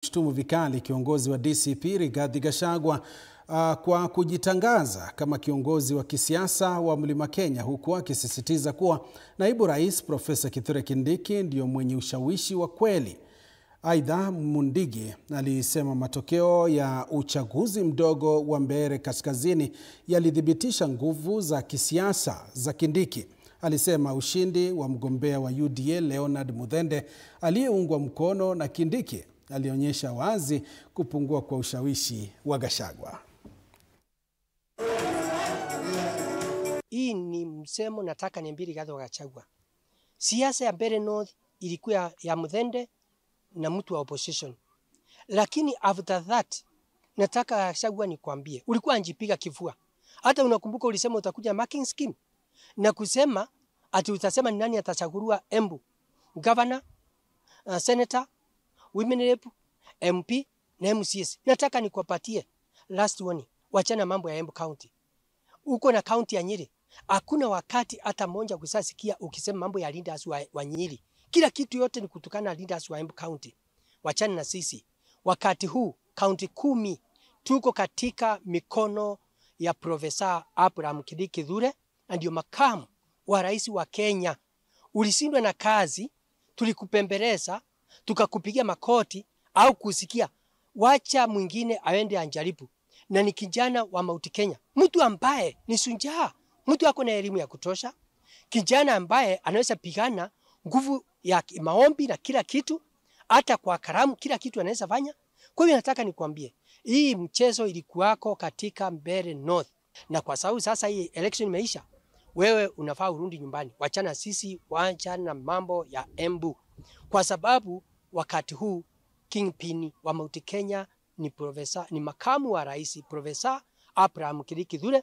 Shtumu vikali kiongozi wa DCP Rigathi Gachagua kwa kujitangaza kama kiongozi wa kisiasa wa Mlima Kenya, huku akisisitiza kuwa naibu rais Profesa Kithure Kindiki ndio mwenye ushawishi wa kweli. Aidha, Mundigi alisema matokeo ya uchaguzi mdogo wa Mbeere Kaskazini yalithibitisha nguvu za kisiasa za Kindiki. Alisema ushindi wa mgombea wa UDA Leonard Muthende aliyeungwa mkono na Kindiki alionyesha wazi kupungua kwa ushawishi wa Gachagua. Hii ni msemo nataka niambie Rigathi Gachagua. Siasa ya Mbeere North ilikuwa ya Muthende na mtu wa opposition. Lakini after that nataka Gachagua nikwambie, ulikuwa anjipiga kifua. Hata unakumbuka ulisema utakuja marking scheme na kusema ati utasema ni nani atachaguliwa Embu, governor, senator, women rep, MP na MCS. Nataka nikupatie last one. Wachana mambo ya Embu County. Uko na county ya Nyeri. Hakuna wakati hata mmoja kusasikia ukisema mambo ya leaders wa Nyeri. Kila kitu yote ni kutukana leaders wa Embu County. Wachana na sisi. Wakati huu county 10 tuko katika mikono ya Profesa Abraham Kithure, ndio makamu wa rais wa Kenya. Ulishindwa na kazi, tulikupembeleza, tukakupigia makoti au kusikia. Wacha mwingine aende anjaribu. Na ni kijana wa Mount Kenya. Mtu ambaye ni shujaa, mtu ako na elimu ya kutosha, kijana ambaye anaweza pigana nguvu ya maombi na kila kitu, hata kwa karamu kila kitu anaweza fanya. Kwa hiyo nataka nikwambie, hii mchezo ilikuwako katika Mbeere North. Na kwa sababu sasa hii election imeisha, wewe unafaa urudi nyumbani. Wachana sisi, wachana na mambo ya Embu. Kwa sababu wakati huu kingpin wa Mount Kenya ni makamu wa rais Profesa Abraham Kithure.